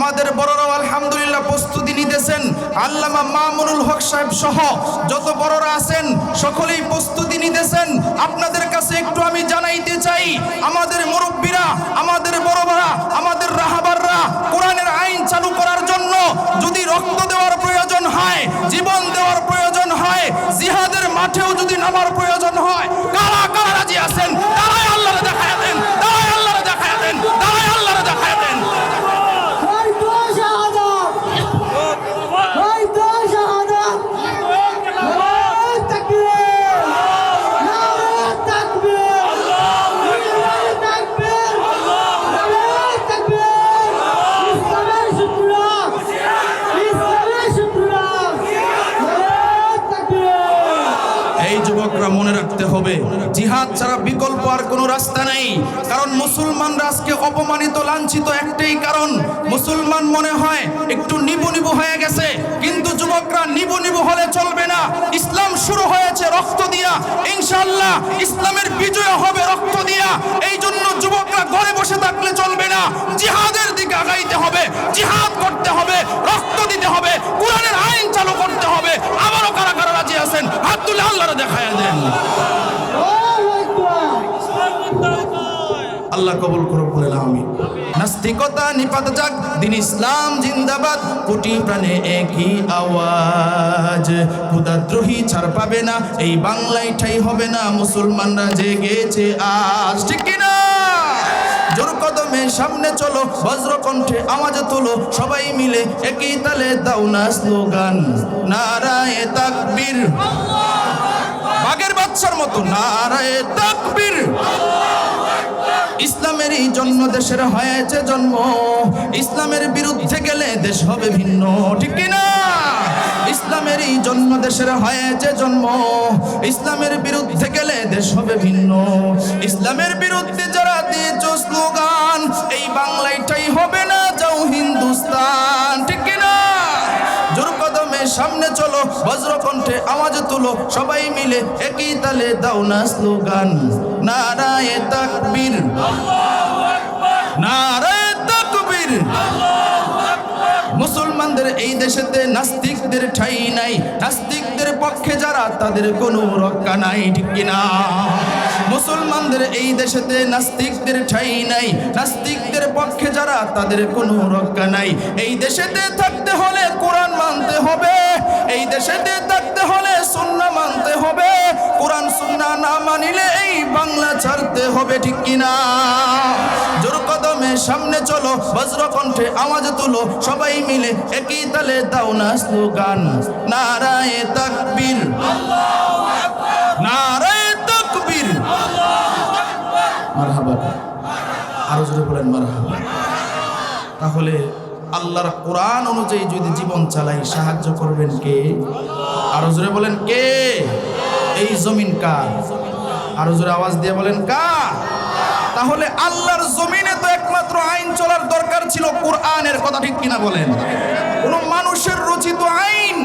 আমাদের বড়রাও আলহামদুলিল্লাহ প্রস্তুতি নিতেছেন। আল্লামা মামুনুল হক সাহেব সহ যত বড়রা আছেন সকলেই প্রস্তুতি নিতেছেন। আপনাদের কাছে একটু আমি জানাইতে চাই, আমাদের মুরব্বীরা, আমাদের বড়রা, আমাদের রাহাবাররা কোরআনের আইন চালু করার জন্য যদি রক্ত দেওয়ার প্রয়োজন হয়, জীবন দেওয়ার প্রয়োজন হয়, জিহাদের মাঠেও যদি নামার প্রয়োজন হয়, কারা কারা রাজি আছেন? তারাই আল্লাহরে দেখায় দেন, তারাই আল্লাহরে দেখায় দেন, তারাই আল্লাহরে দেখায় দেন। মনে রাখতে হবে, জিহাদ ছাড়া বিকল্প আর কোনো রাস্তা নেই। কারণ মুসলমানরা আজকে অপমানিত, লাঞ্ছিত একটাই কারণ, মুসলমান মনে হয় একটু নিবু নিবু হয়ে গেছে। কিন্তু যুবকরা, নিবু নিবু হলে চলবে না। ইসলাম শুরু হয়েছে রক্ত দিয়া, ইনশাআল্লাহ ইসলামের বিজয় হবে রক্ত দিয়া। এই জন্য যুবকরা ঘরে বসে থাকলে চলবে না, জিহাদের দিকে আগাইতে হবে, জিহাদ করতে হবে, রক্ত দিতে হবে, কোরআনের আইন চালু করতে হবে। আবারও কারা কারা রাজি আছেন? হাত তুলে আল্লাহরে দেখায় দেন। আল্লাহ কবুল করুন, বলেন আমিন। নাস্তিকতা নিপাত যাক, দিন ইসলাম জিন্দাবাদ, কোটি প্রাণে একই আওয়াজ। খোদাদ্রোহী ছাড় পাবে না, এই বাংলায় ঠাই হবে না, মুসলমানরা জেগেছে আজ। ঠিক কিনা? জোর কদমে সামনে চলো, বজ্রকণ্ঠে আওয়াজ তোলো, সবাই মিলে একই তালে দাও না স্লোগান, নারায়ে তাকবীর, বাগের বাচ্চার মতো নারায়ে তাকবীর। ইসলামেরই জন্য দেশের হয়েছে জন্ম, ইসলামের বিরুদ্ধে গেলে দেশ হবে ভিন্ন। ঠিক কিনা? ইসলামেরই জন্ম দেশের হয়েছে জন্ম, ইসলামের বিরুদ্ধে গেলে দেশ হবে ভিন্ন। ইসলামের বিরুদ্ধে যারা দিয়েছ স্লোগান, এই বাংলাটাই হবে না, যাও হিন্দুস্তান। ঠিক কিনা? জোর কদমে সামনে চলো, বজ্রকণ্ঠে আওয়াজ তুলো, সবাই মিলে একই তালে দাও না স্লোগান, নারায়ে তাকবীর, নারায়ে তাকবীর। মুসলমানদের এই দেশেতে নাস্তিকদের ঠাঁই নাই, নাস্তিকদের পক্ষে যারা তাদের কোনো রক্ষা নাই। ঠিক কিনা? মুসলমানদের এই দেশেতে নাস্তিকদের ঠাঁই নাই, নাস্তিকদের পক্ষে যারা তাদের কোনো রক্ষা নাই। এই দেশেতে থাকতে হলে কোরআন মানতে হবে, এই দেশেতে থাকতে হলে সুন্নাহ মানতে হবে, কোরআন সুন্নাহ না মানিলে এই বাংলা ছাড়তে হবে। ঠিক কিনা? জোর কদমে সামনে চলো, বজ্রকণ্ঠে আওয়াজ তুলো, সবাই মিলে একই তালে দাও না স্লোগান, নারায়ে তাকবীর, নারায়ে তাকবীর। মারহাবা, আরো জোরে বলেন মারহাবা। তাহলে আল্লাহর কোরআন অনুযায়ী যদি জীবন চালাই, সাহায্য করবেন কে? আরো জোরে বলেন কে? এই জমিন কার? আরো জোরে আওয়াজ দিয়ে বলেন কার? তাহলে আল্লাহর জমিনে তো একমাত্র আইন চলার দরকার ছিল কোরআনের, কথা ঠিক কিনা বলেন? কোন মানুষের রচিত আইন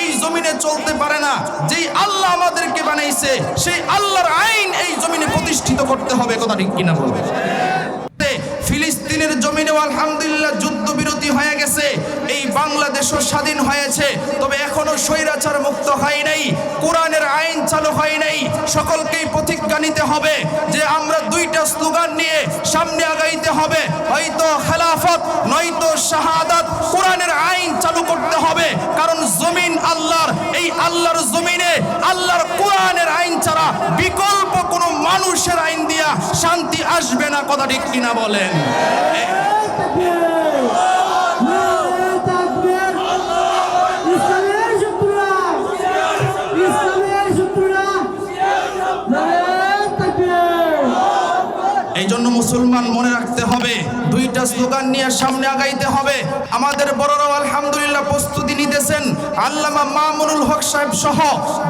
এই জমিনে চলতে পারে না। যেই আল্লাহ আমাদেরকে বানাইছে, সেই আল্লাহর আইন এই জমিনে প্রতিষ্ঠিত করতে হবে, কথা ঠিক কিনা বলেন? ফিলিস্তিনের জমিনেও আলহামদুলিল্লাহ যুদ্ধবিরতি হয়ে গেছে, এই বাংলাদেশও স্বাধীন হয়েছে, তবে এখনো স্বৈরাচার মুক্ত হয় নাই, কোরআনের আইন চালু হয় নাই। সকলকেই প্রতিজ্ঞা নিতে হবে যে আমরা দুইটা স্লোগান নিয়ে সামনে আগাইতে হবে, হয়তো খেলাফত নয়তো শাহাদাত। কোরআনের আইন চালু করতে হবে, কারণ জমিন আল্লাহর, এই আল্লাহর জমিনে আল্লাহর কোরআনের আইন ছাড়া বিকল্প কোনো মানুষের আইন দিয়া শান্তি আসবে না, কথা ঠিক কিনা বলেন? এই জন্য মুসলমান মনে রাখতে হবে, দুইটা স্লোগান নিয়ে সামনে আগাইতে হবে। আমাদের বড়রাও আলহামদুলিল্লাহ প্রস্তুতি নিতেছেন। আল্লামা মামুনুল হক সাহেব সহ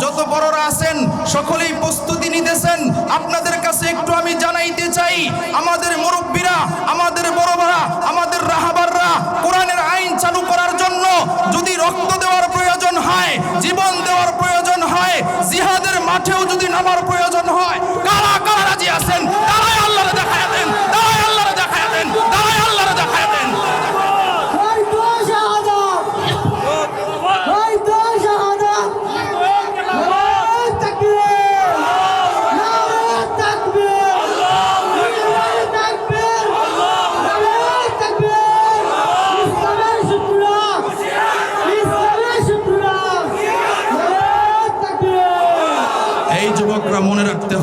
যত বড়রা আছেন সকলেই প্রস্তুতি নিতেছেন। আপনাদের কাছে একটু আমি জানাইতে চাই, আমাদের মুরব্বীরা, আমাদের বড়রা, আমাদের রাহাবাররা কোরআনের আইন চালু করার জন্য যদি রক্ত দেওয়ার প্রয়োজন হয়, জীবন দেওয়ার প্রয়োজন হয়, জিহাদের মাঠেও যদি নামার প্রয়োজন হয়, কারা কারা রাজি আছেন? তারাই আল্লাহরে দেখায় দেন, তারাই আল্লাহরে দেখায় দেন, তারাই আল্লাহরে দেখায় দেন।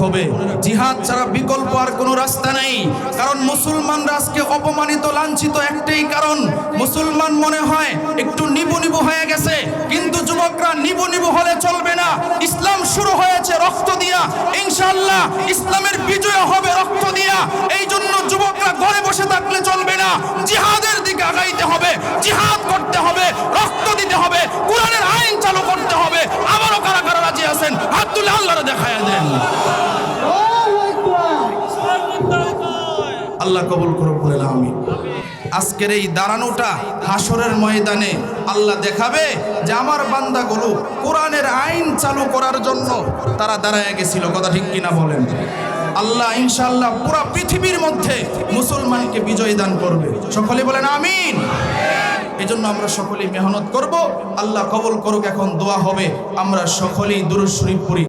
হবে, জিহাদ ছাড়া বিকল্প আর কোনো রাস্তা নেই। কারণ মুসলমানরা আজকে অপমানিত, লাঞ্ছিত একটাই কারণ, মুসলমান মনে হয় একটু নিবু নিবু হয়ে গেছে। কিন্তু যুবকরা, নিবু নিবু হলে চলবে না। ইসলাম শুরু হয়েছে রক্ত দিয়া, ইনশাআল্লাহ ইসলামের বিজয় হবে রক্ত দিয়া। এই জন্য যুবকরা ঘরে বসে থাকলে চলবে না, জিহাদের দিকে আগাইতে হবে, জিহাদ করতে হবে, রক্ত দিতে হবে, কোরআনের আইন চালু করতে হবে। আবারও কারা কারা রাজি আছেন হাত তুলে আল্লাহরে দেখায়া দেন। আল্লাহ কবুল করুক, বলেন আমিন। আজকের এই দাঁড়ানোটা হাসরের ময়দানে আল্লাহ দেখাবে যে আমার বান্দাগুলো কোরআনের আইন চালু করার জন্য তারা দাঁড়ায় গেছিল। কথা ঠিক কিনা বলেন? আল্লাহ ইনশাআল্লাহ পুরো পৃথিবীর মধ্যে মুসলমানকে বিজয় দান করবে। সকলে বলেন আমিন। এই জন্য আমরা সকলেই মেহনত করব। আল্লাহ কবুল করুক। এখন দোয়া হবে, আমরা সকলেই দুরূদ শরীফ পড়ি।